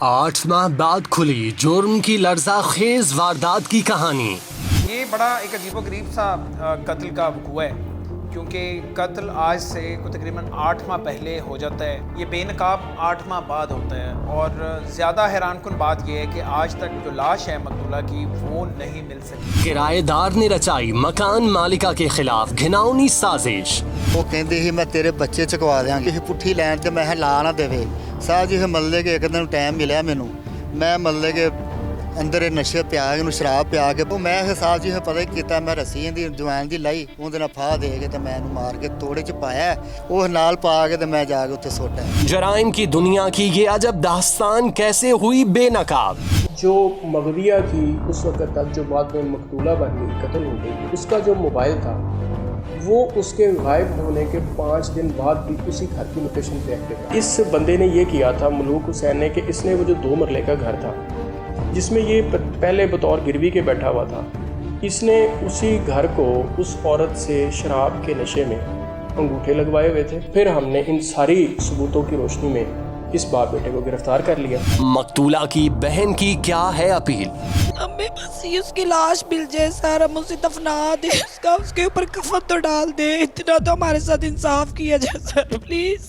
8 माह बाद खुली जुर्म की लर्ज़ाखेज़ वारदात की कहानी। ये बड़ा एक अजीबोगरीब सा कत्ल का वक़ूआ है, क्योंकि कत्ल आज से तकरीबन 8 माह पहले हो जाता है। ये बेनकाब 8 माह बाद होता है और ज़्यादा हैरानकुन बात यह है कि आज तक जो लाश है मकतूला की वो नहीं मिल सकी। किराएदार ने रचाई मकान मालिका के खिलाफ घिनौनी साजिश। वो कहती ही मैं तेरे बच्चे चुकवा देंगी पुट्ठी लैन ते मैं ला ना देवे साहब जी मल्ले के एक दिन टाइम मिले मैनू मैं मल्ले के अंदर नशे पिया के शराब पिया के वो मैं साहब जी पता ही किया मैं रस्सी दी जवैन दी लाई उन्हें फाह दे के मैं मार के तोड़े च पाया वो नाल पा के मैं जाके उत्ते सुट्टा। जराइम की दुनिया की ये अजब दास्तान कैसे हुई बेनकाब। जो मगविया थी उस वक्त तक जो बाद में मकतूला बनी कत्ल हो गई, उसका जो मोबाइल था वो उसके गायब होने के 5 दिन बाद भी उसी घर की लोकेशन पे एक्टिव था। इस बंदे ने ये किया था मलूक हुसैन ने कि इसने वो जो 2 मरले का घर था जिसमें ये पहले बतौर गिरवी के बैठा हुआ था, इसने उसी घर को उस औरत से शराब के नशे में अंगूठे लगवाए हुए थे। फिर हमने इन सारी सबूतों की रोशनी में इस बाप बेटे को गिरफ्तार कर लिया। मकतूला की बहन की क्या है अपील? हमें बस ये उसकी लाश मिल जाए सर, हम उसे दफना दे, उसके ऊपर कफन तो डाल दे, इतना तो हमारे साथ इंसाफ किया जाए सर प्लीज।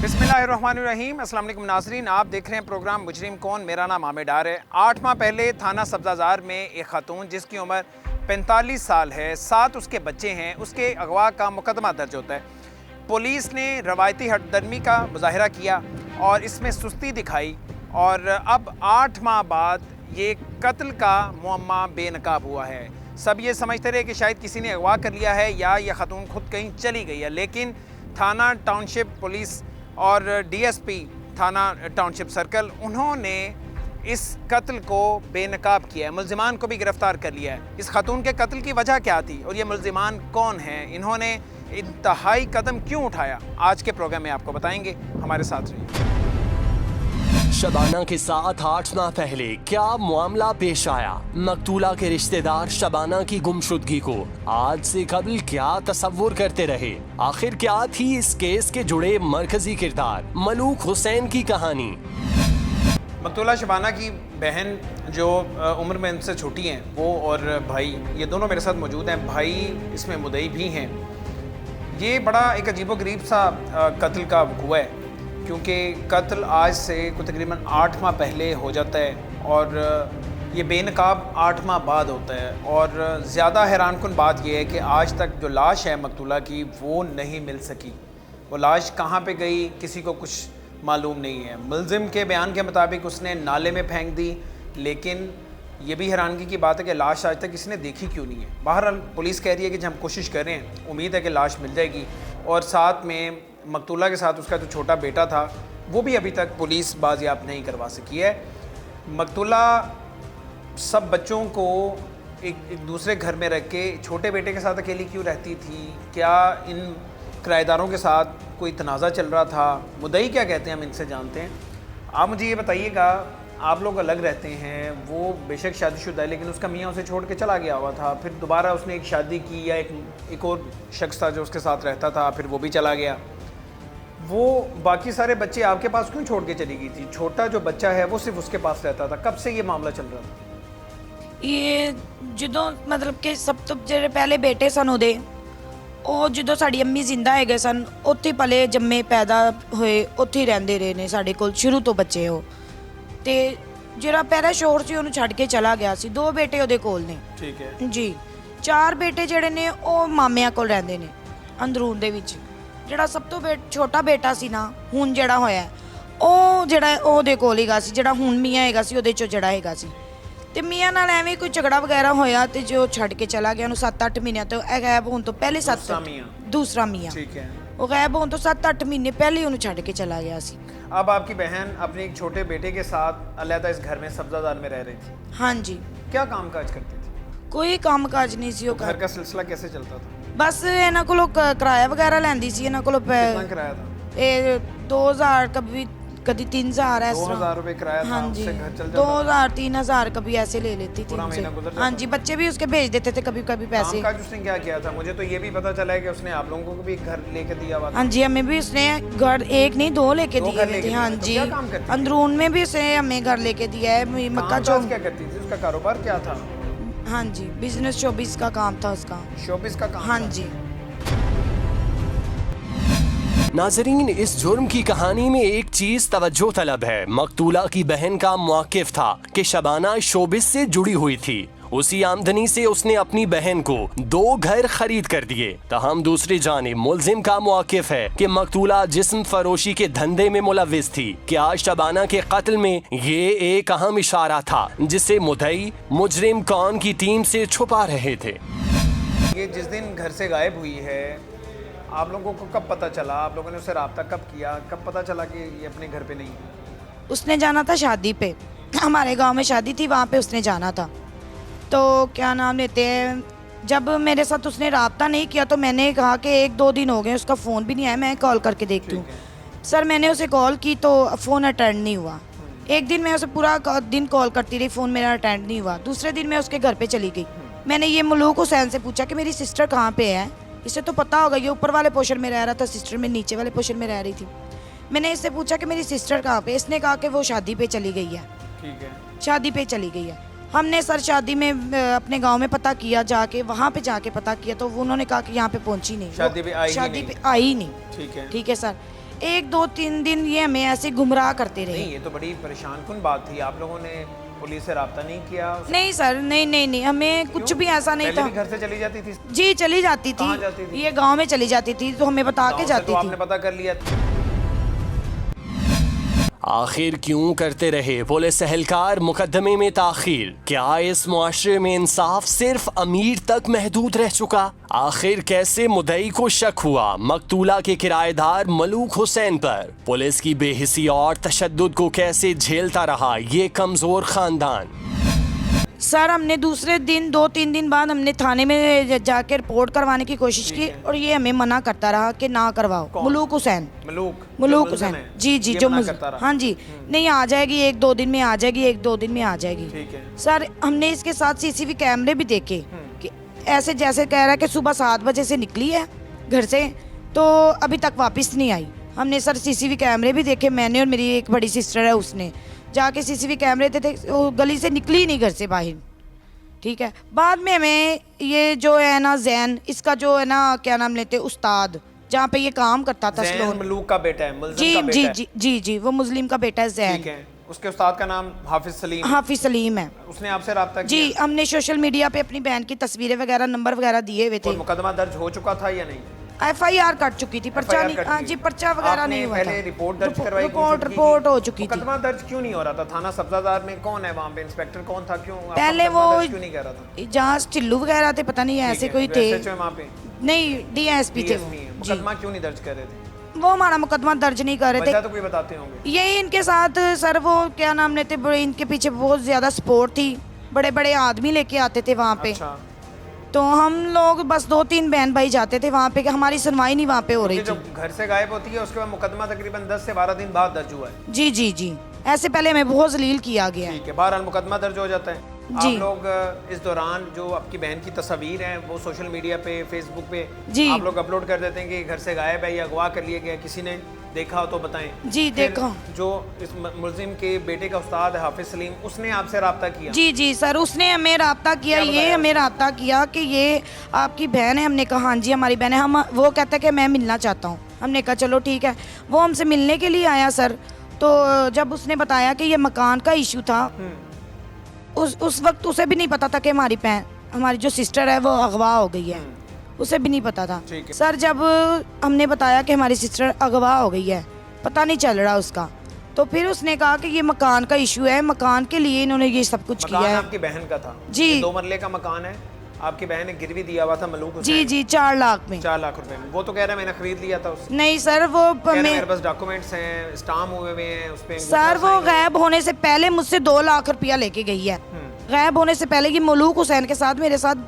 बिस्मिल्लाहिर्रहमानिर्रहीम। अस्सलाम वालेकुम नाज़रीन, आप देख रहे हैं प्रोग्राम मुजरिम कौन। मेरा नाम आमिर डार है। 8 माह पहले थाना सब्ज़ाज़ार में एक खातून जिसकी उम्र 45 साल है, 7 उसके बच्चे हैं, उसके अगवा का मुकदमा दर्ज होता है। पुलिस ने रवायती हटदर्मी का मुजाहरा किया और इसमें सुस्ती दिखाई और अब 8 माह बाद ये कत्ल का मुअम्मा बेनकाब हुआ है। सब ये समझते रहे कि शायद किसी ने अगवा कर लिया है या यह खातून खुद कहीं चली गई है, लेकिन थाना टाउनशिप पुलिस और डीएसपी थाना टाउनशिप सर्कल उन्होंने इस कत्ल को बेनकाब किया है। मुल्ज़िमान को भी गिरफ़्तार कर लिया है। इस खातून के कत्ल की वजह क्या थी और ये मुल्ज़िमान कौन हैं, इन्होंने इंतहाई कदम क्यों उठाया, आज के प्रोग्राम में आपको बताएंगे। हमारे साथ रहिए। शबाना के साथ 8 माह पहले क्या मामला पेश आया? मकतूला के रिश्तेदार शबाना की गुमशुदगी को आज से कबल क्या तसव्वुर करते रहे? आखिर क्या थी इस केस के जुड़े मरकजी किरदार? मलूक हुसैन की कहानी। मकतूला शबाना की बहन जो उम्र में इनसे छोटी हैं, वो और भाई ये दोनों मेरे साथ मौजूद हैं। भाई इसमें मुदई भी हैं। ये बड़ा एक अजीबोगरीब सा कत्ल का वक़ूआ है, क्योंकि कत्ल आज से तकरीबन 8 माह पहले हो जाता है और ये बेनकाब 8 माह बाद होता है। और ज़्यादा हैरानकुन बात यह है कि आज तक जो लाश है मकतूला की वो नहीं मिल सकी। वो लाश कहाँ पे गई किसी को कुछ मालूम नहीं है। मुल्ज़िम के बयान के मुताबिक उसने नाले में फेंक दी, लेकिन ये भी हैरानगी की बात है कि लाश आज तक किसी ने देखी क्यों नहीं है। बहरहाल पुलिस कह रही है कि हम कोशिश कर रहे हैं, उम्मीद है कि लाश मिल जाएगी। और साथ में मकतूला के साथ उसका जो छोटा बेटा था वो भी अभी तक पुलिस बाजियाब नहीं करवा सकी है। मकतूला सब बच्चों को एक दूसरे घर में रख के छोटे बेटे के साथ अकेली क्यों रहती थी? क्या इन किराएदारों के साथ कोई तनाज़ा चल रहा था? मुद्दई क्या कहते हैं हम इनसे जानते हैं। आप मुझे ये बताइएगा, आप लोग अलग रहते हैं, वो बेशक शादीशुदा है लेकिन उसका मियाँ उसे छोड़ के चला गया हुआ था, फिर दोबारा उसने एक शादी की या एक और शख्स था जो उसके साथ रहता था, फिर वो भी चला गया। वो बाकी सारे बच्चे आपके पास क्यों छोड़ के चली गई थी? छोटा जो बच्चा है वो सिर्फ उसके पास रहता था। कब से ये मामला चल रहा था? ये ਜਦੋਂ मतलब कि सब तो ਜਿਹੜੇ ਪਹਿਲੇ ਬੇਟੇ ਸਨ ਉਹਦੇ, ਉਹ ਜਦੋਂ ਸਾਡੀ ਅੰਮੀ ਜ਼ਿੰਦਾ ਹੈਗੇ ਸਨ ਉੱਥੇ ਪਲੇ ਜੰਮੇ ਪੈਦਾ ਹੋਏ, ਉੱਥੇ ਹੀ ਰਹਿੰਦੇ ਰਹੇ ਨੇ ਸਾਡੇ ਕੋਲ ਸ਼ੁਰੂ ਤੋਂ ਬੱਚੇ ਉਹ। ਤੇ ਜਿਹੜਾ ਪਹਿਲਾ ਸ਼ੋਹਰ ਸੀ ਉਹਨੂੰ ਛੱਡ ਕੇ ਚਲਾ ਗਿਆ ਸੀ। 2 ਬੇਟੇ ਉਹਦੇ ਕੋਲ ਨੇ। ਠੀਕ ਹੈ ਜੀ। 4 ਬੇਟੇ ਜਿਹੜੇ ਨੇ ਉਹ ਮਾਮਿਆਂ ਕੋਲ ਰਹਿੰਦੇ ਨੇ ਅੰਦਰੂਨ ਦੇ ਵਿੱਚ। ਜਿਹੜਾ ਸਭ ਤੋਂ ਛੋਟਾ ਬੇਟਾ ਸੀ ਨਾ, ਹੁਣ ਜਿਹੜਾ ਹੋਇਆ ਉਹ ਜਿਹੜਾ ਉਹਦੇ ਕੋਲ ਹੀਗਾ ਸੀ, ਜਿਹੜਾ ਹੁਣ ਮੀਆਂ ਹੈਗਾ ਸੀ ਉਹਦੇ ਚੋਂ ਜਿਹੜਾ ਹੈਗਾ ਸੀ। ਤੇ ਮੀਆਂ ਨਾਲ ਐਵੇਂ ਕੋਈ ਝਗੜਾ ਵਗੈਰਾ ਹੋਇਆ ਤੇ ਜੋ ਛੱਡ ਕੇ ਚਲਾ ਗਿਆ ਉਹਨੂੰ 7-8 ਮਹੀਨਿਆਂ ਤੋਂ ਗਾਇਬ ਹੋਣ ਤੋਂ ਪਹਿਲੇ दूसरा मियाँ ठीक है, वो गायब होने तो 7-8 महीने पहले उन्हें छड़ के चला गया सी। अब आपकी बहन अपने एक छोटे बेटे के साथ अलहदा इस घर में सब्ज़ादार में रह रही थी। हाँ जी। क्या काम काज करती थी? कोई काम काज नहीं सी। घर का सिलसिला कैसे चलता था? बस इन्हों को किराया वगैरह लैंदी सी। इन्हों को कितना किराया था? 2000 कभी कभी 3000 ऐसा 2000 रुपए किराया था, हाँ जी उससे घर चल जाता 2000-3000 कभी ऐसे ले लेती थी पूरा उनसे। महीना गुजर हाँ जाता जी, बच्चे भी उसके भेज देते थे कभी कभी पैसे। कामकाज उसने क्या किया था? मुझे तो ये भी पता चला है कि उसने आप लोगों को भी घर लेके दिया हुआ था। हाँ जी, हमें भी उसने घर एक नहीं 2 लेके दो दिए घर हुए लेके थे। दिए हाँ थे। तो जी, क्या काम करती थी? अंदरून में भी उसने हमें घर लेके दिया है मक्का कामकाज चौक। क्या करती थी? उसका कारोबार क्या था? हाँ जी, बिजनेस शोबिस का काम था उसका। शोबिस का काम हाँ था? जी। नाजरीन, इस जुर्म की कहानी में एक चीज तवज्जो तलब है। मकतूला की बहन का मौकिफ था कि शबाना शोबिस से जुड़ी हुई थी। उसी आमदनी से उसने अपनी बहन को 2 घर खरीद कर दिए। तहम दूसरी जानिब मुलजिम का मौकिफ है कि मकतूला जिस्म फरोशी के धंधे में मुलविस थी। क्या शबाना के कत्ल में ये एक अहम इशारा था जिसे मुद्दई मुजरिम कौन की टीम से छुपा रहे थे। ये जिस दिन घर से गायब हुई है, आप लोगों को कब पता चला? आप लोगों ने उससे रब्ता कब किया? कब पता चला कि ये अपने घर पे नहीं है? उसने जाना था शादी पे, हमारे गांव में शादी थी, वहाँ पे उसने जाना था। तो क्या नाम लेते हैं, जब मेरे साथ उसने रब्ता नहीं किया तो मैंने कहा कि 1-2 दिन हो गए, उसका फ़ोन भी नहीं आया, मैं कॉल करके देखती हूँ। सर मैंने उसे कॉल की तो फ़ोन अटेंड नहीं हुआ। एक दिन मैं उसे पूरा दिन कॉल करती रही, फ़ोन मेरा अटेंड नहीं हुआ। दूसरे दिन मैं उसके घर पे चली गई। मैंने ये मलूक हुसैन से पूछा कि मेरी सिस्टर कहाँ पे है। इसे तो पता होगा, ये ऊपर वाले पोर्शन में रह रहा था, सिस्टर में नीचे वाले पोर्शन में रह रही थी। मैंने इससे पूछा कि मेरी सिस्टर कहाँ पे। इसने कहा कि वो शादी पे चली गई है। ठीक है। शादी पे चली गई है। हमने सर शादी में अपने गांव में पता किया, जाके वहाँ पे जाके पता किया तो उन्होंने कहा कि यहाँ पे पहुँची नहीं, शादी पे आई ही शादी नहीं। पे आई नहीं। ठीक है। ठीक है सर। 1-2-3 दिन ये हमें ऐसे गुमराह करते रहे। नहीं, ये तो बड़ी परेशान कुन बात थी। आप लोगों ने पुलिस से रब्ता नहीं किया? नहीं सर, नहीं, हमें कुछ भी ऐसा नहीं पहले था। भी घर से चली जाती थी? जी चली जाती कहाँ जाती थी, थी? ये गांव में चली जाती थी तो हमें बता के गाँव से जाती तो आपने थी। पता कर लिया। आखिर क्यों करते रहे पुलिस एहलकार मुकदमे में ताखीर? क्या इस मुआशरे में इंसाफ सिर्फ अमीर तक महदूद रह चुका? आखिर कैसे मुद्दई को शक हुआ मकतूला के किराएदार मलूक हुसैन पर? पुलिस की बेहिसी और तशद्दुद को कैसे झेलता रहा ये कमजोर खानदान? सर हमने दूसरे दिन 2-3 दिन बाद हमने थाने में जाकर रिपोर्ट करवाने की कोशिश की और ये हमें मना करता रहा कि ना करवाओ। कौन? मलूक हुसैन। मलूक मलूक जो मुल्ज़िम हुसैन, है, जी ये जो मना मुल्ज़िम, करता रहा। हाँ जी, नहीं आ जाएगी 1-2 दिन में आ जाएगी, 1-2 दिन में आ जाएगी। ठीक है। सर हमने इसके साथ सीसीटीवी कैमरे भी देखे कि ऐसे जैसे कह रहा है कि सुबह 7 बजे से निकली है घर से तो अभी तक वापस नहीं आई। हमने सर सीसीटीवी कैमरे भी देखे, मैंने और मेरी एक बड़ी सिस्टर है उसने जाके सीसीटीवी कैमरे थे, वो गली से निकली नहीं घर से बाहर। ठीक है। बाद में हमें ये जो है ना जैन, इसका जो है ना क्या नाम लेते उस्ताद, जहाँ पे ये काम करता था ज़ैन सलोन। मलूक का बेटा है, मुल्ज़िम जी का बेटा जी है। जी जी जी वो मुस्लिम का बेटा है जैन। ठीक है। उसके उस्ताद का नाम हाफिज सलीम है। हाफिज सलीम है। उसने आपसे रब्ता जी किया? हमने सोशल मीडिया पे अपनी बहन की तस्वीरें वगैरह नंबर वगैरह दिए हुए थे। और मुकदमा दर्ज हो चुका था या नहीं? FIR कट चुकी थी, पर्चा FIR नहीं, कट हाँ गई। जी पर्चा वगैरह आपने नहीं हुआ था। पहले रिपोर्ट दर्ज करवाई? रिपोर्ट हो चुकी थी। मुकदमा दर्ज क्यों नहीं हो रहा था? थाना सब्जादार में कौन है वहाँ पे? इंस्पेक्टर कौन था? क्यों आपका पहले मुकदमा वो दर्ज क्यों नहीं कर रहा था? जहाँ चिल्लू वगैरह थे, पता नहीं ऐसे कोई थे। SHO है वहाँ पे? नहीं DSP थे वो। DSP है। जी मुकदमा क्यों नहीं दर्ज कर रहे थे? वो हमारा मुकदमा दर्ज नहीं कर रहे थे। वजह तो कोई बताते होंगे। यही इनके साथ सर वो क्या नाम लेते, इनके पीछे बहुत ज़्यादा सपोर्ट थी, बड़े बड़े आदमी लेके आते थे वहाँ पे। अच्छा। तो हम लोग बस 2-3 बहन भाई जाते थे वहाँ पे कि हमारी सुनवाई नहीं वहाँ पे हो रही क्योंकि थी। जब घर से गायब होती है उसके बाद मुकदमा तकरीबन 10 से 12 दिन बाद दर्ज हुआ है। जी जी जी ऐसे पहले हमें बहुत जलील किया गया है। ठीक है। बहरहाल मुकदमा दर्ज हो जाता है। जी। आप लोग इस दौरान जो आपकी बहन की तस्वीर हैं वो सोशल मीडिया पे, फेसबुक पे जी। आप लोग अपलोड कर देते हैं कि घर से गायब है या अगवा कर लिया गया, किसी ने देखा हो तो बताएं। जी, फिर देखा। जो इस मुल्जिम के बेटे का उस्ताद है हाफिज सलीम, उसने आपसे रब्ता किया? जी जी सर उसने हमें रब्ता किया, क्या ये बताया हमें रब्ता किया कि ये आपकी बहन है। हमने कहा हाँ जी हमारी बहन है। हम वो कहता है कि मैं मिलना चाहता हूँ। हमने कहा चलो ठीक है। वो हमसे मिलने के लिए आया सर। तो जब उसने बताया कि ये मकान का इशू था, उस वक्त उसे भी नहीं पता था कि हमारी बहन, हमारी जो सिस्टर है वो अगवा हो गई है, उसे भी नहीं पता था। ठीक है। सर जब हमने बताया कि हमारी सिस्टर अगवा हो गई है, पता नहीं चल रहा उसका, तो फिर उसने कहा कि ये मकान का इशू है, मकान के लिए इन्होंने ये सब कुछ किया मकान है। आपकी बहन का था? जी। ये 2 मरले का मकान है, आपकी बहन ने गिरवी दिया हुआ था मलूक जी हुसैन। जी 4 लाख में। 4 लाख रुपए में। वो तो कह रहा है मैंने खरीद लिया था उससे। नहीं सर वो कह रहा है मैं मेरे पास डॉक्यूमेंट्स हैं, स्टाम्प हुए हुए हैं उस पे। सर वो गायब होने से पहले मुझसे 2 लाख रुपया लेके गई है। गायब होने से पहले ये मलूक हुसैन के साथ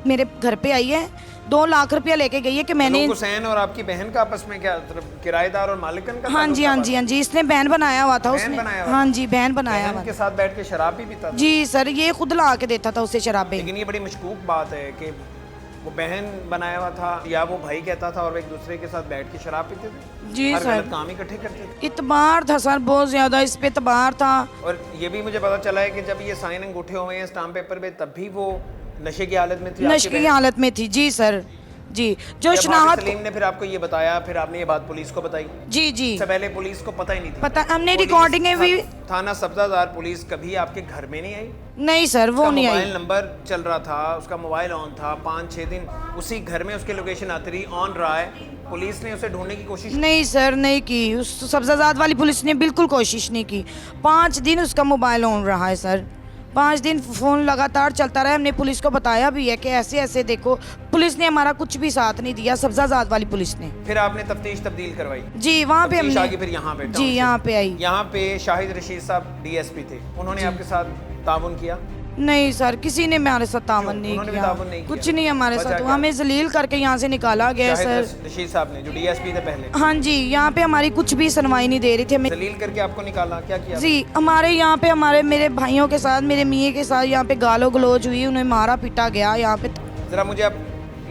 मेरे घर पे आई है। 2 लाख रुपया लेके गई है कि मैंने मलूक हुसैन और आपकी बहन का आपस में क्या किराएदार और मालिकन का हाँ जी, हाँ जी, हाँ जी, इसने बैन बनाया हुआ था बैन उसने, बनाया हुआ हाँ जी, बैन बनाया बहन हुआ के साथ बैठ के शराब भी पीता था। जी सर, ये खुद ला के देता था उसे शराबें। लेकिन ये बड़ी मशकूक बात है कि वो बहन बनाया हुआ था या वो भाई कहता था और वो एक दूसरे के साथ बैठ के शराब पीते थे। जी हर सर, गलत काम इकट्ठे करते थे। इतबार था सर, बहुत ज्यादा इस पे इतबार था। और ये भी मुझे पता चला है कि जब ये साइन अंगूठे हुए हैं स्टाम्प पेपर पे तब भी वो नशे की हालत में थी। नशे की हालत में थी जी सर, जी। जो शनाहत सलीम ने फिर आपको ये बताया, फिर आपने ये बात पुलिस को बताई? जी जी, इससे पहले पुलिस को पता ही नहीं थी? पता, हमने पुलिस रिकॉर्डिंगें भी, थाना सब्जादार पुलिस कभी आपके घर में नहीं आई? नहीं सर, वो नहीं आई। मोबाइल नंबर चल रहा था, उसका मोबाइल ऑन था, 5-6 दिन उसी घर में उसकी लोकेशन आती रही, ऑन रहा है। पुलिस ने उसे ढूंढने की कोशिश नहीं सर, नहीं की। उस सब्जाजाद वाली पुलिस ने बिल्कुल कोशिश नहीं की। 5 दिन उसका मोबाइल ऑन रहा है सर, 5 दिन फ़ोन लगातार चलता रहा। हमने पुलिस को बताया भी है कि ऐसे ऐसे देखो, पुलिस ने हमारा कुछ भी साथ नहीं दिया, सब्जाजाद वाली पुलिस ने। फिर आपने तफ्तीश तब्दील करवाई? जी, वहाँ पे तफ्तीश हमने, आगे फिर यहाँ पे जी यहाँ पे आई। यहाँ पे शाहिद रशीद साहब डीएसपी थे, उन्होंने आपके साथ ताउन किया? नहीं सर, किसी ने हमारे साथ तावन नहीं उन्होंने भी किया, ताउन नहीं किया? कुछ नहीं हमारे वजह साथ। क्या? हमें जलील करके यहाँ से निकाला गया सर। शाहिद रशीद साहब ने, जो डीएसपी थे पहले? हाँ जी, यहाँ पे हमारी कुछ भी सुनवाई नहीं दे रही थी हमें। जलील करके आपको निकाला, क्या किया? जी, हमारे यहाँ पे हमारे मेरे भाइयों के साथ, मेरे मियाँ के साथ यहाँ पे गालो गलोच हुई, उन्हें मारा पीटा गया यहाँ पे। ज़रा मुझे आप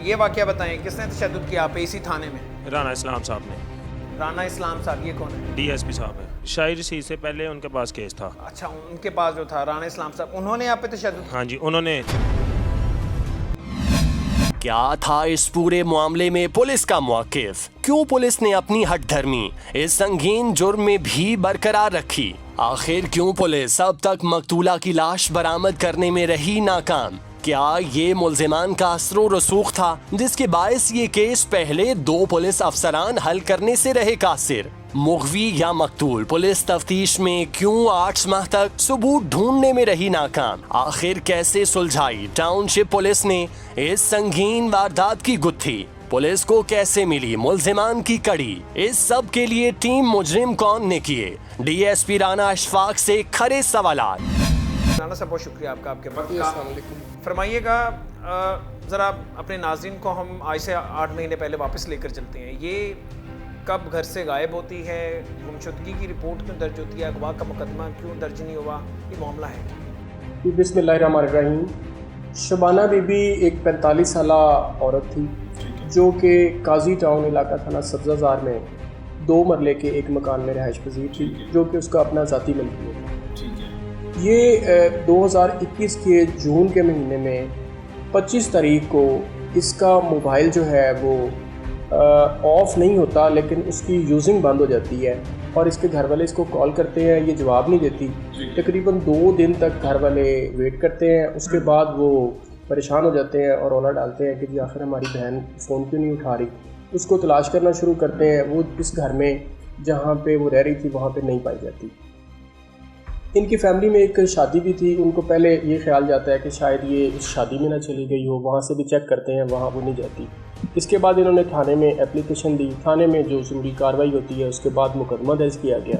ये वाकया बताएं, किसने तशद्दुद किया आप पे इसी थाने में? राना इस्लाम साहब ने। राना इस्लाम साहब, ये कौन है? डीएसपी साहब है। शाहिद रशीद से पहले उनके पास केस था। अच्छा, उनके पास जो था राना इस्लाम साहब, उन्होंने आप पे तशद्दुद? हाँ जी, उन्होंने। क्या था इस पूरे मामले में पुलिस का मौकिफ? क्यों पुलिस ने अपनी हठधर्मी इस संगीन जुर्म में भी बरकरार रखी? आखिर क्यों पुलिस अब तक मकतूला की लाश बरामद करने में रही नाकाम? क्या ये मुल्जिमान का असरो रसूख था जिसके बायस ये केस पहले 2 पुलिस अफसरान हल करने से रहे कासिर? मुगवी या मकतूल पुलिस तफ्तीश में क्यों 8 माह तक सबूत ढूंढने में रही नाकाम? आखिर कैसे सुलझाई टाउनशिप पुलिस ने इस संगीन वारदात की गुत्थी? पुलिस को कैसे मिली मुल्जिमान की कड़ी? इस सब के लिए टीम मुजरिम कौन ने किए? डीएसपी राना अशफाक से खरे सवालात। राना साहब, बहुत शुक्रिया आपका, आपके वक्त का। फरमाइएगा, ज़रा अपने नाज़रीन को हम आज से 8 महीने पहले वापस लेकर चलते हैं। ये कब घर से गायब होती है? गुमशुदगी की रिपोर्ट क्यों दर्ज होती है? अगवा का मुकदमा क्यों दर्ज नहीं हुआ? ये मामला है? बिस्मिल्लाहिर्रहमानिर्रहीम। शबाना बीबी एक 45 साला औरत थी जो कि काजी टाउन इलाका थाना सब्जाजार में 2 मरले के एक मकान में रहायश पजीर थी, जो कि उसका अपना ज़ाती मिल्की है। ये 2021 के जून के महीने में 25 तारीख को इसका मोबाइल जो है वो ऑफ़ नहीं होता, लेकिन उसकी यूजिंग बंद हो जाती है और इसके घर वाले इसको कॉल करते हैं, ये जवाब नहीं देती। तकरीबन 2 दिन तक घर वाले वेट करते हैं, उसके बाद वो परेशान हो जाते हैं और रौला डालते हैं कि जी आखिर हमारी बहन फ़ोन क्यों नहीं उठा रही। उसको तलाश करना शुरू करते हैं। वो इस घर में जहाँ पे वो रह रही थी वहाँ पे नहीं पाई जाती। इनकी फैमिली में एक शादी भी थी, उनको पहले ये ख्याल जाता है कि शायद ये इस शादी में ना चली गई हो, वहाँ से भी चेक करते हैं, वहाँ वो नहीं जाती। इसके बाद इन्होंने थाने में एप्लीकेशन दी, थाने में जो ज़रूरी कार्रवाई होती है उसके बाद मुकदमा दर्ज किया गया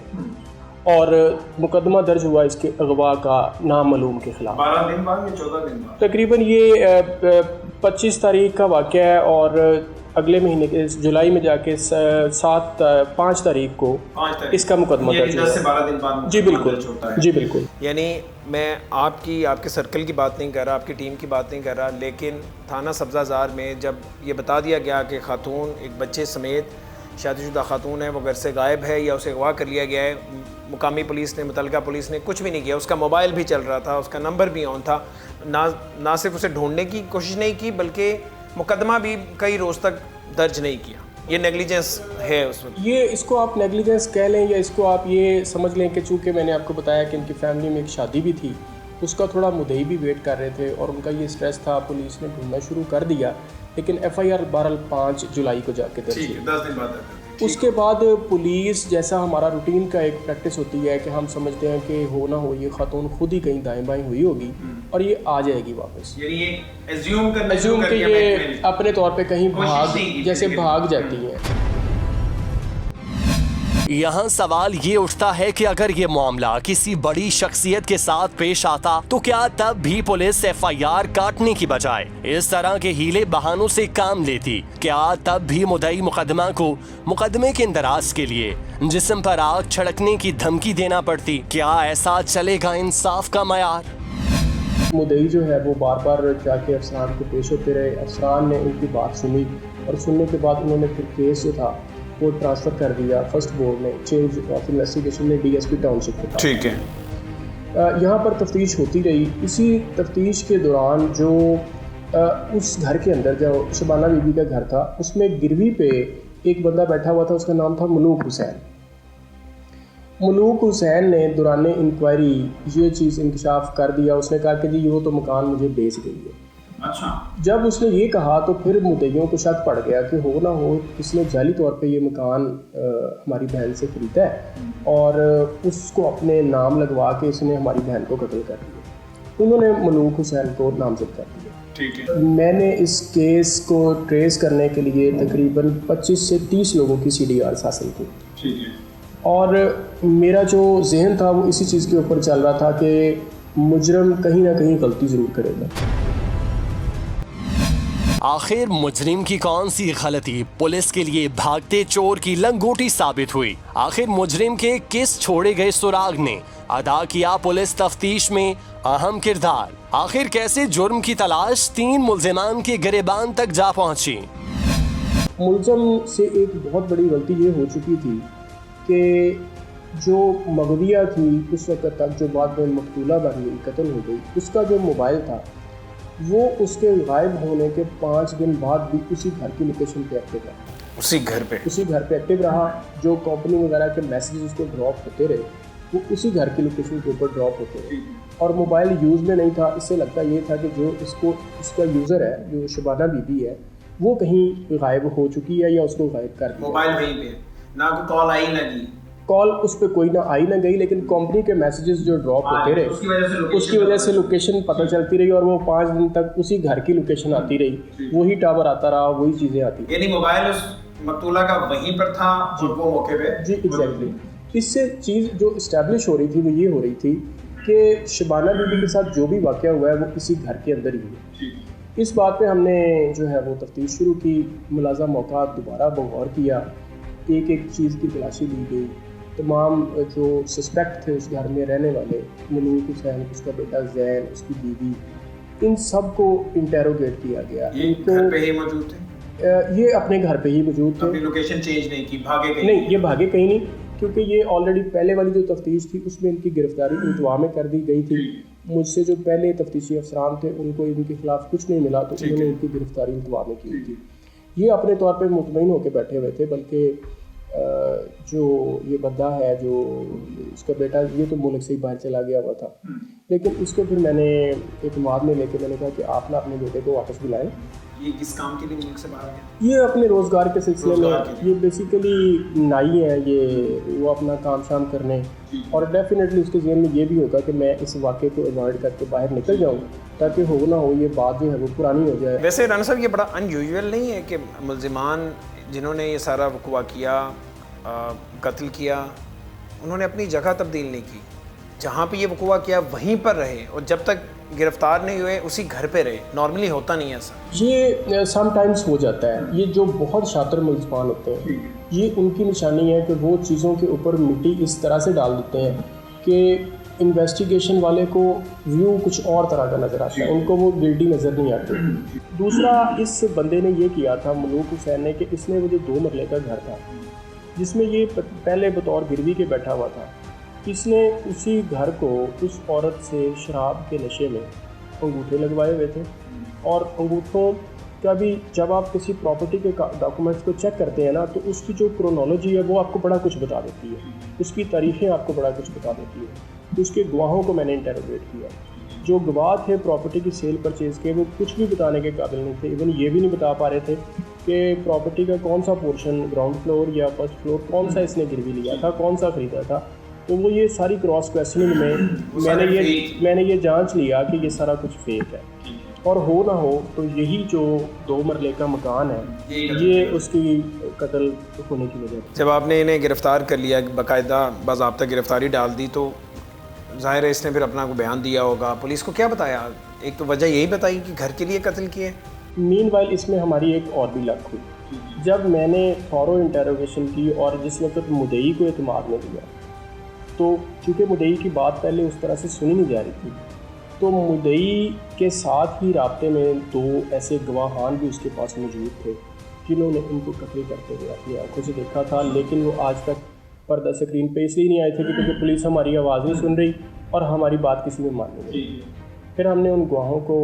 और मुकदमा दर्ज हुआ इसके अगवा का नामालूम के ख़िलाफ़। 12 दिन बाद या 14 दिन बाद? तकरीबन ये 25 तारीख का वाक़या है और अगले महीने के जुलाई में जाके 5 तारीख को इसका मुकदमा दर्ज हुआ। 10 से 12 दिन बाद? जी बिल्कुल, जी बिल्कुल। यानी मैं आपके सर्कल की बात नहीं कर रहा, आपकी टीम की बात नहीं कर रहा, लेकिन थाना सब्जाजार में जब ये बता दिया गया कि खातून एक बच्चे समेत शादीशुदा खातून है, वो घर से गायब है या उसे अगवा कर लिया गया है, मुकामी पुलिस ने, मुतलका पुलिस ने कुछ भी नहीं किया। उसका मोबाइल भी चल रहा था, उसका नंबर भी ऑन था, ना सिर्फ उसे ढूंढने की कोशिश नहीं की बल्कि मुकदमा भी कई रोज़ तक दर्ज नहीं किया। ये नेग्लिजेंस है उसमें? ये इसको आप नेग्लिजेंस कह लें या इसको आप ये समझ लें कि चूँकि मैंने आपको बताया कि इनकी फैमिली में एक शादी भी थी, उसका थोड़ा मुद्दई भी वेट कर रहे थे और उनका ये स्ट्रेस था। पुलिस ने ढूंढना शुरू कर दिया, लेकिन FIR 5 जुलाई को जाके दर्ज हुई। 10 दिन बाद। उसके बाद पुलिस, जैसा हमारा रूटीन का एक प्रैक्टिस होती है कि हम समझते हैं कि हो ना हो ये खातून खुद ही कहीं दाएं बाएं हुई होगी और ये आ जाएगी वापस। यानी ये एज्यूम कि ये अपने तौर पे कहीं भाग जाती हैं। यहाँ सवाल ये उठता है कि अगर ये मामला किसी बड़ी शख्सियत के साथ पेश आता तो क्या तब भी पुलिस FIR काटने की बजाय इस तरह के हीले बहानों से काम लेती? क्या तब भी मुद्दई मुकदमा को मुकदमे के इंदराज के लिए जिस्म पर आग छिड़कने की धमकी देना पड़ती? क्या ऐसा चलेगा इंसाफ का मयार? मुद्दई जो है वो बार बार जाके अफसरान को पेश होते रहे। अफसरान ने उनकी बात सुनी और सुनने के बाद उन्होंने फिर केस जो था वो ट्रांसफ़र कर दिया फर्स्ट बोर्ड ने, चेंज ऑफ इन्वेस्टिगेशन में DSP टाउनशिप के। ठीक है। यहाँ पर तफ्तीश होती रही। इसी तफ्तीश के दौरान जो उस घर के अंदर जो शबाना बीबी का घर था उसमें गिरवी पे एक बंदा बैठा हुआ था, उसका नाम था मलूक हुसैन। मलूक हुसैन ने दौरान इंक्वायरी ये चीज़ इंकशाफ कर दिया। उसने कहा कि जी वो तो मकान मुझे बेच गई है। अच्छा। जब उसने ये कहा तो फिर मुद्दइयों को शक पड़ गया कि हो ना हो इसने जाली तौर पे ये मकान हमारी बहन से ख़रीदा है और उसको अपने नाम लगवा के इसने हमारी बहन को कत्ल कर दिया। उन्होंने मलूक हुसैन को नामजद कर दिया। ठीक है। मैंने इस केस को ट्रेस करने के लिए तकरीबन 25 से 30 लोगों की CDRs हासिल की। ठीक है। और मेरा जो जहन था वो इसी चीज़ के ऊपर चल रहा था कि मुजरम कहीं ना कहीं गलती ज़रूर करेगा। आखिर मुजरिम की कौन सी गलती पुलिस के लिए भागते चोर की लंगोटी साबित हुई? आखिर मुजरिम के किस छोड़े गए सुराग ने अदा किया पुलिस तफ्तीश में अहम किरदार? आखिर कैसे जुर्म की तलाश 3 मुल्जिमान के गिरेबान तक जा पहुंची? मुल्ज़म से एक बहुत बड़ी गलती ये हो चुकी थी कि जो मगविया थी उस वक्त तक, जो बाद में मकतूला बन गई, कत्ल हो गई, उसका जो मोबाइल था वो उसके गायब होने के 5 दिन बाद भी उसी घर की लोकेशन पे एक्टिव रहा। उसी घर पे एक्टिव रहा। जो कंपनी वगैरह के मैसेजेस उसको ड्रॉप होते रहे वो उसी घर की लोकेशन के ऊपर ड्रॉप होते रहे और मोबाइल यूज़ में नहीं था। इससे लगता ये था कि जो इसका यूज़र है, जो शबाना बीबी है, वो कहीं गायब हो चुकी है या उसको गायब कर दिया। मोबाइल वहीं पे ना, कोई कॉल आई ना गई, कॉल उस पर कोई ना आई ना गई, लेकिन कंपनी के मैसेजेस जो ड्रॉप होते रहे उसकी वजह से लोकेशन पता चलती रही और वो 5 दिन तक उसी घर की लोकेशन आती रही, वही टावर आता रहा, वही चीज़ें आती। यानी मोबाइल उस मकतूला का वहीं पर था और वो मौके पे। जी एग्जैक्टली। इससे चीज़ जो इस्टेब्लिश हो रही थी वो ये हो रही थी कि शबाना बीबी के साथ जो भी वाक़या हुआ है वो इसी घर के अंदर ही है। इस बात पे हमने जो है वो तफ्तीश शुरू की, मुलाज़ा मौका दोबारा बगौर किया, एक चीज़ की तलाशी ली गई। तमाम जो सस्पेक्ट थे उस घर में रहने वाले, मलूक हुसैन, उसका बेटा जैन, उसकी बीवी, इन सब को इंटेरोगेट किया गया। ये घर पे ही मौजूद थे? ये अपने घर पे ही मौजूद थे। अपनी लोकेशन चेंज नहीं की, भागे कहीं? नहीं, ये भागे कहीं नहीं, क्योंकि ये ऑलरेडी पहले वाली जो तफ्तीश थी उसमें इनकी गिरफ्तारी इंतवा में कर दी गई थी। मुझसे जो पहले तफ्तीशी अफसरान थे उनको इनके खिलाफ कुछ नहीं मिला तो उन्होंने इनकी गिरफ्तारी इंतवा में की थी। ये अपने तौर पर मुतमईन होकर बैठे हुए थे, बल्कि जो ये बंदा है, जो उसका बेटा, ये तो मुल्क से ही बाहर चला गया हुआ था, लेकिन उसको फिर मैंने एतमाद में लेके मैंने कहा कि आप ना अपने बेटे को वापस बुलाएं। ये किस काम के लिए मुल्क से बाहर गया? ये अपने रोज़गार के सिलसिले में, ये बेसिकली नाई है, ये वो अपना काम शाम करने, और डेफिनेटली उसके जहन में ये भी होगा कि मैं इस वाक़े को अवॉइड करके बाहर निकल जाऊँ ताकि हो ना हो ये बात जो है वो पुरानी हो जाए। वैसे राना साहब, ये बड़ा अनयूजुअल नहीं है कि मुल्जिमान जिन्होंने ये सारा वक़ुआ किया, कत्ल किया, उन्होंने अपनी जगह तब्दील नहीं की, जहाँ पे ये वक़ुआ किया वहीं पर रहे और जब तक गिरफ्तार नहीं हुए उसी घर पे रहे? नॉर्मली होता नहीं है ऐसा। ये समटाइम्स हो जाता है। ये जो बहुत शातिर मुल्ज़िमान होते हैं, ये उनकी निशानी है कि वो चीज़ों के ऊपर मिट्टी इस तरह से डाल देते हैं कि इन्वेस्टिगेशन वाले को व्यू कुछ और तरह का नज़र आता है, उनको वो गिल्टी नज़र नहीं आती। दूसरा, इस बंदे ने ये किया था, मलूक हुसैन ने, कि इसने वो जो 2 मरले का घर था जिसमें ये पहले बतौर गिरवी के बैठा हुआ था, इसने उसी घर को उस औरत से शराब के नशे में अंगूठे लगवाए हुए थे। और अंगूठों का भी, जब आप किसी प्रॉपर्टी के डॉक्यूमेंट्स को चेक करते हैं ना, तो उसकी जो क्रोनोलॉजी है वो आपको बड़ा कुछ बता देती है, उसकी तारीखें आपको बड़ा कुछ बता देती है। तो उसके गवाहों को मैंने इंटरोगेट किया। जो गवाह थे प्रॉपर्टी की सेल परचेज़ के, वो कुछ भी बताने के काबिल नहीं थे। इवन ये भी नहीं बता पा रहे थे कि प्रॉपर्टी का कौन सा पोर्शन, ग्राउंड फ्लोर या फर्स्ट फ्लोर, कौन सा इसने गिरवी लिया था, कौन सा ख़रीदा था। तो वो ये सारी क्रॉस क्वेश्चनिंग में मैंने ये जांच लिया कि ये सारा कुछ फेक है। और हो ना हो तो यही जो 2 मरले का मकान है ये उसकी कत्ल होने की वजह है। जब आपने इन्हें गिरफ़्तार कर लिया, बाकायदा बाज़ाब्ता गिरफ़्तारी डाल दी, तो ज़ाहिर है इसने फिर अपना को बयान दिया होगा। पुलिस को क्या बताया? एक तो वजह यही बताई कि घर के लिए कत्ल किए। मीनवाइल इसमें हमारी एक और भी लक हुई। जब मैंने थॉरो इंटरोगेशन की और जिस वक्त मुद्दई को एतमाद में लिया, तो चूँकि मुद्दई की बात पहले उस तरह से सुनी नहीं जा रही थी, तो मुद्दई के साथ ही राब्ते में 2 ऐसे गवाहान भी उसके पास मौजूद थे जिन्होंने इनको कत्ल करते हुए अपनी आंखों से देखा था। लेकिन वो आज तक पर्दा स्क्रीन पे इसलिए नहीं आए थे क्योंकि पुलिस हमारी आवाज़ नहीं सुन रही और हमारी बात किसी ने मान नहीं रही। फिर हमने उन गवाहों को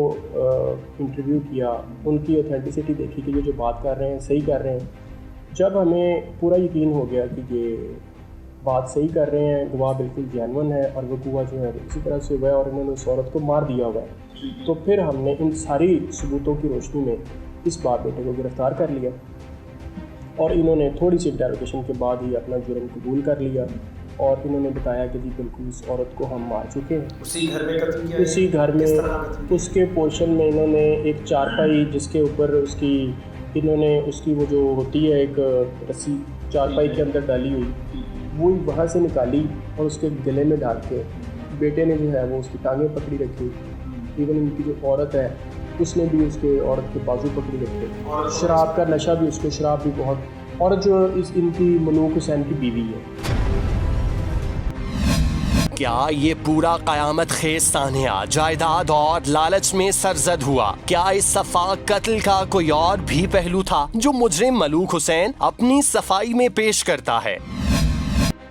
इंटरव्यू किया, उनकी ऑथेंटिसिटी देखी कि ये जो बात कर रहे हैं सही कर रहे हैं। जब हमें पूरा यकीन हो गया कि ये बात सही कर रहे हैं, गवाह बिल्कुल जेन्युइन है और वकूआ जो है इसी तरह से हुआ है और इन्होंने उस औरत को मार दिया हुआ है, तो फिर हमने इन सारी सबूतों की रोशनी में इस बाप बेटे को गिरफ़्तार कर लिया और इन्होंने थोड़ी सी इंटरोगेशन के बाद ही अपना जुर्म कबूल कर लिया और इन्होंने बताया कि जी बिल्कुल इस औरत को हम मार चुके हैं। उसी घर में कत्ल किया? उसी घर में, उसके पोर्शन में इन्होंने एक चारपाई जिसके ऊपर उसकी इन्होंने उसकी वो जो होती है एक रस्सी चारपाई के अंदर डाली हुई, वो वहाँ से निकाली और उसके गले में डाल के बेटे ने जो है वो उसकी टांगें पकड़ी रखी। इवन इनकी जो औरत है उसने भी उसके औरत के बाजू पकड़ी रखे। शराब का नशा भी उसको, शराब भी बहुत, और जो इनकी मलूक हुसैन की बीवी है। क्या ये पूरा कयामत खेज सान्या जायदाद और लालच में सरजद हुआ? क्या इस सफाक कत्ल का कोई और भी पहलू था जो मुजरिम मलूक हुसैन अपनी सफाई में पेश करता है?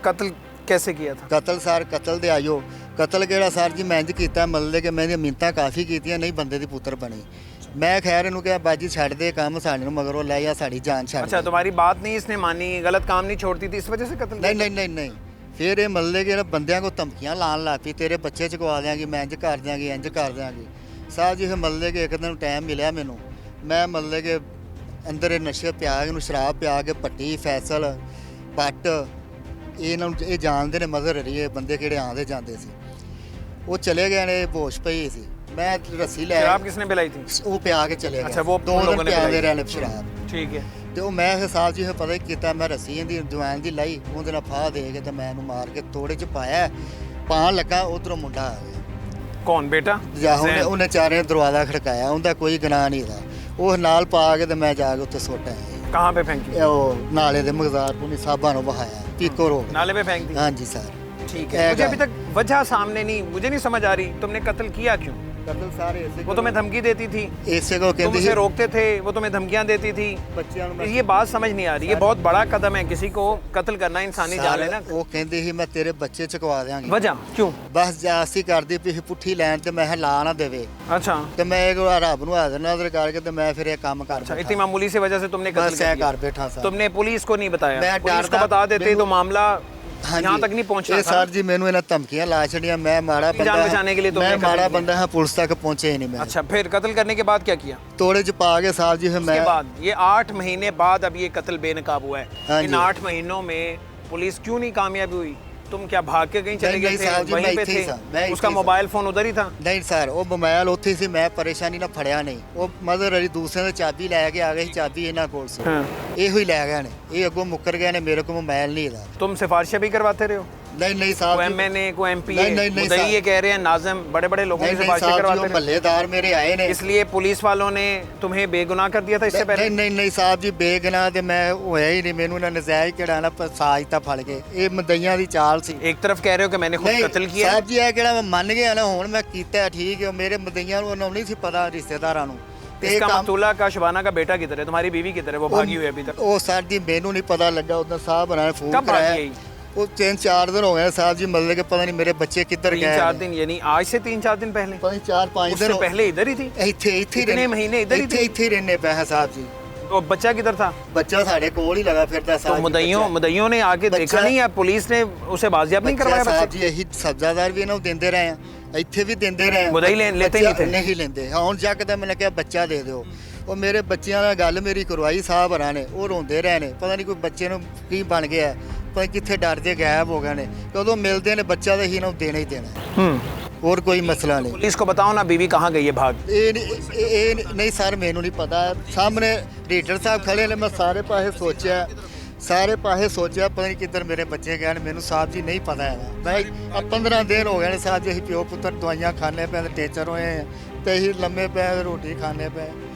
कत्ल कैसे किया था? कत्ल सर कत्ल दे आयो कत्ल केड़ा सर जी मैं इंज कीता मल्ले के मैं मिन्नतां काफ़ी कीतियां नहीं बंदे दी पुत्र बनी। मैं खैर इन्हू क्या बाजी छड़ दे काम साडे नूं मगरों ले या साड़ी जान छड़। अच्छा, तुम्हारी बात नहीं इसने मानी, गलत काम नहीं छोड़ती थी, इस वजह से कत्ल? नहीं नहीं नहीं नहीं। फिर ये मल्ले के बंदियां को धमकियां लान लग पई, तेरे बच्चे चुकवा देंगी, मैं इंज कर देंगी, इंज कर देंगी। साहब जी मल्ले के एक दिन टाइम मिलिया मैनू, मैं मल्ले के अंदर नशे पिया के शराब पिया के पट्टी फैसल पट ये जानते ने मदर रही बंदे किहड़े आंदे जांदे सी। वो चले गए ने बेहोश पई सी, मैं रस्सी लै शराब किसने पिलाई थी? वो पिया के चले गए। अच्छा, वो 2 दिन ने पियादे पिलाई। रहे शराब। ठीक है। ਤੇ ਉਹ ਮੈਂ ਹਿਸਾਬ ਜੀ ਪਤਾ ਹੀ ਕੀਤਾ, ਮੈਂ ਰੱਸੀ ਇਹਦੀ ਜਵਾਨ ਦੀ ਲਾਈ, ਉਹਦੇ ਨਾਲ ਫਾਹ ਦੇ ਕੇ ਤੇ ਮੈਂ ਇਹਨੂੰ ਮਾਰ ਕੇ ਤੋੜੇ 'ਚ ਪਾਇਆ, ਪਾਣ ਲੱਗਾ ਉਧਰੋਂ ਮੁੰਡਾ ਆ ਗਿਆ। कौन बेटा? ਜਾਂ ਉਹਨੇ ਚਾਰੇ ਦਰਵਾਜ਼ਾ ਖੜਕਾਇਆ, ਉਹਦਾ ਕੋਈ ਗੁਨਾਹ ਨਹੀਂ ਦਾ, ਉਹ ਨਾਲ ਪਾ ਕੇ ਤੇ ਮੈਂ ਜਾ ਕੇ ਉੱਥੇ ਸੁੱਟ ਆਇਆ। कहाँ पे फेंकी? ਉਹ ਨਾਲੇ ਦੇ ਮਗਜ਼ਾਰ ਪੁਨੀ ਸਾਹਬਾਂ ਨੂੰ ਬਹਾਇਆ ਪੀਕੋ ਰੋ। नाले में फेंक दी? हाँ जी सर। ठीक है। मुझे अभी तक वजह सामने नहीं, मुझे नहीं समझ आ रही तुमने कत्ल किया क्यों? कत्ल सारे ऐसे वो तुम्हें धमकी देती थी, ऐसे को तुम कहते उसे रोकते थे, वो तुम्हें धमकियां देती थी। बच्चियां ਨੂੰ ये बात समझ नहीं आ रही। ये बहुत बड़ा कदम है, किसी को कत्ल करना इंसानी जान है ना। ਉਹ ਕਹਿੰਦੀ ਸੀ ਮੈਂ ਤੇਰੇ ਬੱਚੇ ਚੁਕਵਾ ਦਿਆਂਗੀ। वजह क्यों? ਬਸ ਜਾਸਤੀ ਕਰਦੀ ਪਈ ਸੀ ਪੁੱਠੀ ਲੈਣ ਤੇ ਮੈਂ ਲਾ ਨਾ ਦੇਵੇ अच्छा ਤੇ ਮੈਂ ਇਹ ਰੱਬ ਨੂੰ ਹਾਜ਼ਰ ਨਾਜ਼ਰ ਕਰਕੇ ਤੇ ਮੈਂ ਫਿਰ ਇਹ ਕੰਮ ਕਰ अच्छा, ਬੈਠਾ। इतनी मामूली सी वजह से तुमने बस कत्ल ऐ कर दिया। कर बैठा सर। तुमने पुलिस को नहीं बताया? मैं पुलिस को डरदा- बता देते तो मामला हाँ यहाँ जी। तक नहीं पहुँचना ये था। सर जी मैंने इन्हें धमकियां ला छड़ियां, मैं माड़ा अपनी जान बचाने के लिए तुमने मैं कत्ल माड़ा किया। बंदा है, पुलिस तक पहुंचे ही नहीं मैं। अच्छा, फिर कत्ल करने के बाद क्या किया? तोड़े च पा के साहब जी फिर उसके मैं बाद ये 8 महीने बाद अब ये कत्ल बेनकाब हुआ है। हाँ इन जी। 8 महीनों में पुलिस क्यों नहीं कामयाब हुई? तुम क्या भाग के कहीं चले नहीं, गए नहीं थे? साहब जी, वहीं मैं पे इत्थे ही थे? था, मैं इत्थे उसका ही था। मोबाइल फोन उधर ही था? नहीं सर वो मोबाइल ਉੱਥੇ ਸੀ, मैं परेशानी ना फड़िया नहीं। वो मदर अली दूसरे ने चाबी ਲੈ ਕੇ ਆ ਗਈ, ਚਾਬੀ ਇਹਨਾਂ ਕੋਲ ਸੀ, ਇਹੋ ਹੀ ਲੈ ਗਏ ਨੇ। ਇਹ ਅੱਗੋਂ ਮੁੱਕਰ ਗਏ ਨੇ, ਮੇਰੇ ਕੋਲ मोबाइल नहीं था। तुम सिफारिशें भी करवाते रहे हो? नहीं नहीं को साहब जी, एमएनए को एमपी नहीं, मुदई ये कह रहे हैं नाज़िम बड़े बड़े लोगों की नहीं नहीं सिफारिशें साहब जी करवाते वो रहे। मल्लेदार मेरे आए ने। इसलिए पुलिस वालों ने तुम्हें बेगुनाह कर दिया था इससे पहले? नहीं नहीं नहीं साहब जी बेगुनाह ਤੇ ਮੈਂ ਹੋਇਆ ਹੀ ਨਹੀਂ, ਮੈਨੂੰ ਇਹਨਾਂ ਨਜਾਇਜ਼ ਕਿਹੜਾ ਸਾਜ ਤਾਂ ਫੜ ਗਏ। ਇਹ ਮਦਈਆਂ ਦੀ ਚਾਲ ਸੀ। एक तरफ कह रहे हो कि मैंने खुद कत्ल किया। ਸਾਹਿਬ ਜੀ ਇਹ ਕਿਹੜਾ ਮੈਂ ਮੰਨ ਗਿਆ ਨਾ, ਹੁਣ ਮੈਂ ਕੀਤਾ ਠੀਕ ਹੈ। ਮੇਰੇ ਮਦਈਆਂ ਨੂੰ ਉਹਨਾਂ ਨੂੰ ਨਹੀਂ ਸੀ ਪਤਾ, ਰਿਸ਼ਤੇਦਾਰਾਂ ਨੂੰ। ਤੇ ਇਹ इसका ਕੰਮ मकतूला का शबाना का बेटा किधर है? तुम्हारी बीवी किधर है? वो भागी हुई है अभी तक। ਉਹ ਸਰ ਜੀ ਮੈਨੂੰ ਨਹੀਂ ਪਤਾ ਲੱਗਾ, ਉਦੋਂ ਸਾਹਿਬ ਬਣਾ ਫੋਨ कब भागी ਕਰਾਇਆ। है? ਉਹ 3-4 ਦਿਨ ਹੋ ਗਏ ਸਾਹਿਬ ਜੀ, ਮਤਲਬ कि पता नहीं मेरे बच्चे किधर गए। 3-4 दिन यानी आज से 3-4 दिन पहले? पता नहीं 4-5 उससे दिन हो- पहले इधर ही थी? ਇੱਥੇ ਇੱਥੇ ਹੀ इतने ਰਹਿੰਦੇ- महीने इधर ही थे? ਇੱਥੇ ਹੀ ਰਹਿੰਦੇ ਪਏ ਸਾਹਿਬ ਜੀ। तो बच्चा किधर था? ਬੱਚਾ ਸਾਡੇ ਕੋਲ ਹੀ ਲਗਾ ਫਿਰਦਾ तो ਸਾਹਿਬ ਜੀ। मुदइयों ने आके देखा बच्चा- नहीं या पुलिस ने उसे बाजियाब नहीं करवाया? ਸਾਹਿਬ बच्चे ਜੀ ਇਹੀ ਸਬਜ਼ਾਦਾਰ ਵੀ ਇਹਨਾਂ ਨੂੰ ਦਿੰਦੇ ਰਹੇ ਆ, ਇੱਥੇ ਵੀ ਦਿੰਦੇ ਰਹੇ ਆ। ਮੁਦਈ ਲੈਤੇ ਨਹੀਂ ਥੇ? ਨਹੀਂ ਲੈਂਦੇ। ਹੁਣ ਜਾ ਕੇ ਤਾਂ ਮੈਨੇ ਕਿਹਾ ਬੱਚਾ ਦੇ ਦਿਓ। ਉਹ ਮੇਰੇ ਬੱਚਿਆਂ ਨਾਲ ਗੱਲ ਮੇਰੀ ਕਰਵਾਈ ਸਾਹਿਬ ਹਰਾਂ ਨੇ, ਉਹ ਰੋਂਦੇ ਰਹੇ ਨੇ, ਪਤਾ ਨਹੀਂ ਕੋਈ ਬੱਚੇ ਨੂੰ ਕੀ ਬਣ ਗਿਆ, ਪਤਾ ਨੀ ਕਿੱਥੇ ਡਰਦੇ ਗਾਇਬ ਹੋ ਗਏ ਨੇ। ਕਦੋਂ ਮਿਲਦੇ ਨੇ ਬੱਚਾ ਤਾਂ ਹੀ ਇਹਨਾਂ ਨੂੰ ਦੇਣਾ ਹੀ ਦੇਣਾ। और कोई मसला नहीं। पुलिस को बताओ ना बीवी कहाँ गई है भाग। नहीं सर मैनू नहीं पता। सामने रीडर साहब खड़े ने, मैं सारे पासे सोचा पता नहीं किधर मेरे बच्चे गए। मैनू साहब जी नहीं पता है। मैं अब 15 दिन हो गए ने साहब जी, अं प्यो पुत्र दवाइयाँ खाने पे, टीचर होए हैं तो अं लम्बे पे रोटी खाने पे।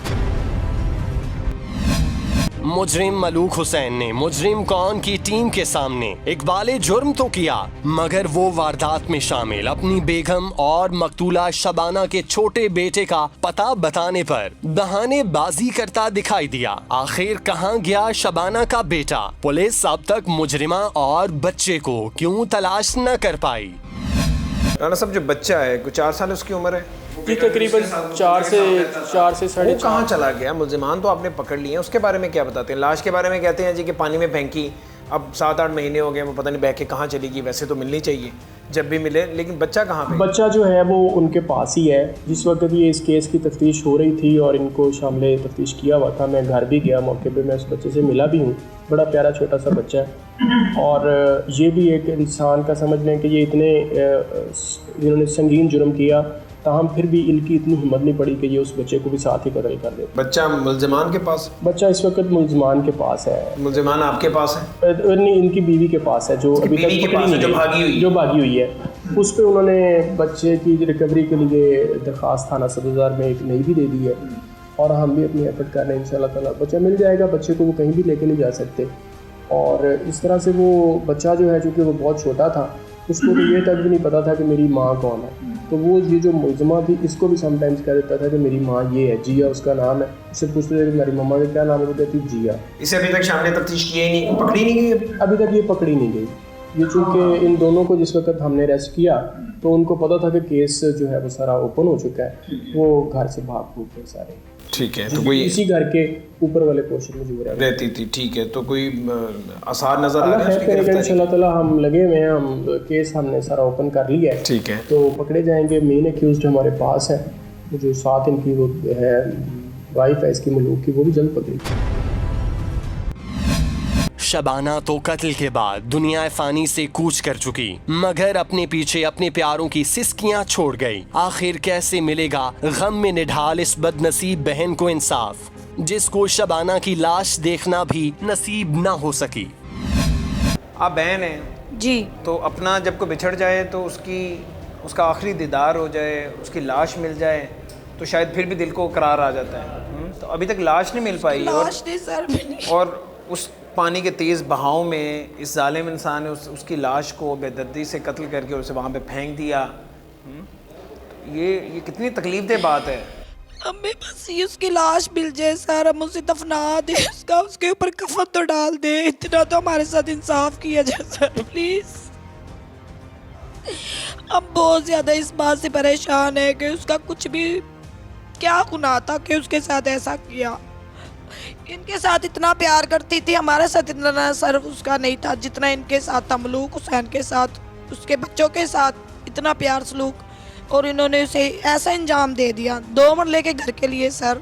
मुजरिम मलूक हुसैन ने मुजरिम कौन की टीम के सामने इकबाले जुर्म तो किया, मगर वो वारदात में शामिल अपनी बेगम और मकतूला शबाना के छोटे बेटे का पता बताने पर बहानेबाजी करता दिखाई दिया। आखिर कहां गया शबाना का बेटा? पुलिस अब तक मुजरिमा और बच्चे को क्यों तलाश न कर पाई? राना साहब जो बच्चा है कुछ 4 साल उसकी उम्र है, जी तकरीबन 4 से 4.5 वो कहाँ चला गया? मुल्जिमान तो आपने पकड़ लिए हैं, उसके बारे में क्या बताते हैं? लाश के बारे में कहते हैं जी कि पानी में फेंकी, अब 7-8 महीने हो गए, वो पता नहीं बह के कहाँ चलेगी। वैसे तो मिलनी चाहिए जब भी मिले, लेकिन बच्चा कहाँ पे? बच्चा जो है वो उनके पास ही है। जिस वक्त ये इस केस की तफ्तीश हो रही थी और इनको शामिल तफ्तीश किया हुआ था, मैं घर भी गया, मौके पे मैं उस बच्चे से मिला भी हूँ। बड़ा प्यारा छोटा सा बच्चा है और ये भी एक इंसान का समझ लें कि ये इन्होंने संगीन जुर्म किया, ताहम फिर भी इनकी इतनी हिम्मत नहीं पड़ी कि ये उस बच्चे को भी साथ ही कत्ल कर दे। बच्चा मुल्जिमान के पास? बच्चा इस वक्त मुल्जिमान के पास है। मुल्जिमान आपके पास है? नहीं, इनकी बीवी के पास है जो अभी तक पकड़ी नहीं गई, जो भागी हुई है। उस पर उन्होंने बच्चे की रिकवरी के लिए दरख्वास्त थाना सदरबाजार में एक नई भी दे दी है और हम भी अपनी एफर्ट कर रहे हैं। इंशाल्लाह ताला बच्चा मिल जाएगा। बच्चे को वो कहीं भी लेके नहीं जा सकते और इस तरह से वो बच्चा जो है, चूँकि वो बहुत छोटा था, उसको तो ये तक भी नहीं पता था कि मेरी माँ कौन है। तो वो ये जो मुलजमा थी इसको भी समटाइम्स कह देता था कि मेरी माँ ये है, जिया उसका नाम है। उससे पूछते थे कि मेरी मम्मा का क्या नाम है, वो कहती जिया। इसे अभी तक शामिल तफ्तीश की ही नहीं, पकड़ी नहीं गई अभी तक ये पकड़ी नहीं गई। ये चूँकि इन दोनों को जिस वक्त हमने अरेस्ट किया तो उनको पता था कि केस जो है वो सारा ओपन हो चुका है, वो घर से भाग फूट गए सारे। ठीक है, तो कोई इसी घर के ऊपर वाले पोर्शन में जो रहती थी। ठीक है, तो कोई आसार नजर आ रहे हैं? इंशाल्लाह ताला हम लगे हुए हैं, हम केस हमने सारा ओपन कर लिया है। ठीक है, तो पकड़े जाएंगे। मेन एक्यूज्ड हमारे पास है, जो साथ इनकी वो है वाइफ है इसकी मलूक की, वो भी जल्द पकड़ी। शबाना तो कत्ल के बाद दुनिया फानी से कूच कर चुकी, मगर अपने पीछे अपने प्यारों की सिस्कियां छोड़ गई। आखिर कैसे मिलेगा गम में निढाल इस बदनसीब बहन को इंसाफ, जिसको शबाना की लाश देखना भी नसीब ना हो सकी? आप बहन हैं जी, तो अपना जब को बिछड़ जाए तो उसका आखिरी दीदार हो जाए, उसकी लाश मिल जाए तो शायद फिर भी दिल को करार आ जाता है। तो अभी तक लाश नहीं मिल पाई और उस पानी के तेज़ बहाव में इस जालिम इंसान ने उसकी लाश को बेदर्दी से कत्ल करके उसे वहाँ पे फेंक दिया। ये कितनी तकलीफदेह बात है। हमें बस ये उसकी लाश मिल जाए सर, हम उसे दफना दे, उसके ऊपर कफन तो डाल दे, इतना तो हमारे साथ इंसाफ किया जाए सर प्लीज। हम बहुत ज्यादा इस बात से परेशान है कि उसका कुछ भी क्या गुनाह था कि उसके साथ ऐसा किया। इनके साथ इतना प्यार करती थी, हमारे साथ इतना सर उसका नहीं था जितना इनके साथ था। मलूक हुसैन के साथ, उसके बच्चों के साथ इतना प्यार सलूक, और इन्होंने उसे ऐसा इंजाम दे दिया 2 मरले के घर के लिए सर।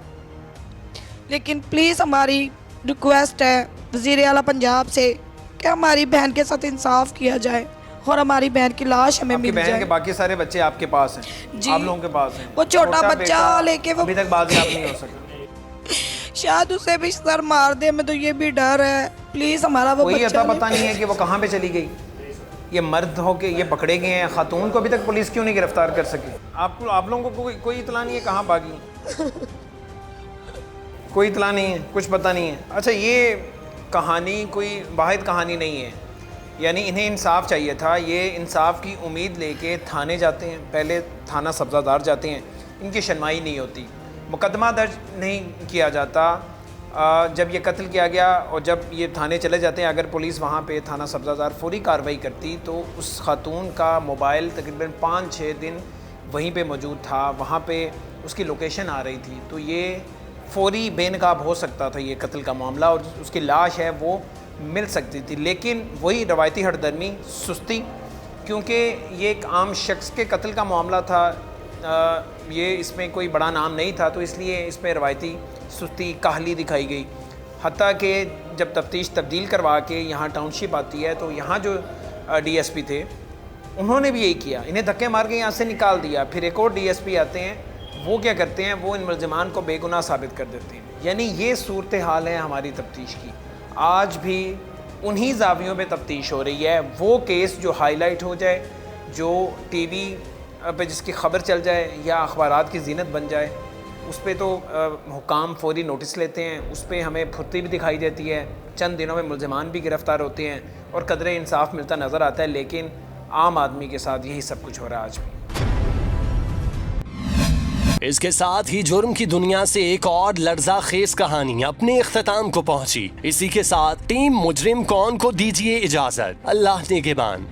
लेकिन प्लीज़ हमारी रिक्वेस्ट है वज़ीर आला पंजाब से कि हमारी बहन के साथ इंसाफ किया जाए और हमारी बहन की लाश हमें मिल जाए। के बाकी सारे बच्चे आपके पास हैं, जी, आप लोगों के पास हैं। वो छोटा बच्चा लेके वो अभी तक बाजियाब नहीं हो सका। शायद उसे भी सर मार दे, मैं तो ये भी डर है। प्लीज़ हमारा वो कोई बच्चा पता नहीं है कि वो कहाँ पे चली गई। ये मर्द हो के ये पकड़े गए हैं, खातून को अभी तक पुलिस क्यों नहीं गिरफ्तार कर सकी? आप लोगों को कोई इतला नहीं है कहाँ भागी? कोई इतला नहीं है, कुछ पता नहीं है। अच्छा, ये कहानी कोई वाहिद कहानी नहीं है, यानी इन्हें इंसाफ चाहिए था। ये इंसाफ की उम्मीद लेके थाने जाते हैं, पहले थाना सब्ज़ादार जाते हैं, इनकी शनमाई नहीं होती, मुकदमा दर्ज नहीं किया जाता। जब ये कत्ल किया गया और जब ये थाने चले जाते हैं, अगर पुलिस वहाँ पे थाना सब्ज़ादार फौरी कार्रवाई करती तो उस खातून का मोबाइल तकरीबन 5-6 दिन वहीं पे मौजूद था, वहाँ पे उसकी लोकेशन आ रही थी, तो ये फौरी बेनकाब हो सकता था ये कत्ल का मामला, और उसकी लाश है वो मिल सकती थी। लेकिन वही रवायती हरदर्मी, सुस्ती, क्योंकि ये एक आम शख्स के कत्ल का मामला था, ये इसमें कोई बड़ा नाम नहीं था, तो इसलिए इसमें रवायती सुस्ती, काहली दिखाई गई। हत्ता कि जब तफ्तीश तब्दील करवा के यहाँ टाउनशिप आती है तो यहाँ जो DSP थे उन्होंने भी यही किया, इन्हें धक्के मार के यहाँ से निकाल दिया। फिर एक और डीएसपी आते हैं, वो क्या करते हैं, वो इन मुलजमान को बेगुनाह साबित कर देते हैं। यानी ये सूरत हाल है हमारी तफ्तीश की। आज भी उन्हीं जावियों पे तफ्तीश हो रही है। वो केस जो हाईलाइट हो जाए, जो टीवी पे जिसकी खबर चल जाए या अखबारात की जीनत बन जाए, उस पर तो हुकाम फौरी नोटिस लेते हैं, उस पर हमें फुर्ती भी दिखाई देती है। चंद दिनों में मुलजमान भी गिरफ़्तार होते हैं और कदरे इंसाफ मिलता नज़र आता है। लेकिन आम आदमी के साथ यही सब कुछ हो रहा है आज भी। इसके साथ ही जुर्म की दुनिया से एक और लर्जा खेज कहानी अपने इख्तिताम को पहुंची। इसी के साथ टीम मुजरिम कौन को दीजिए इजाजत। अल्लाह नेगेबान।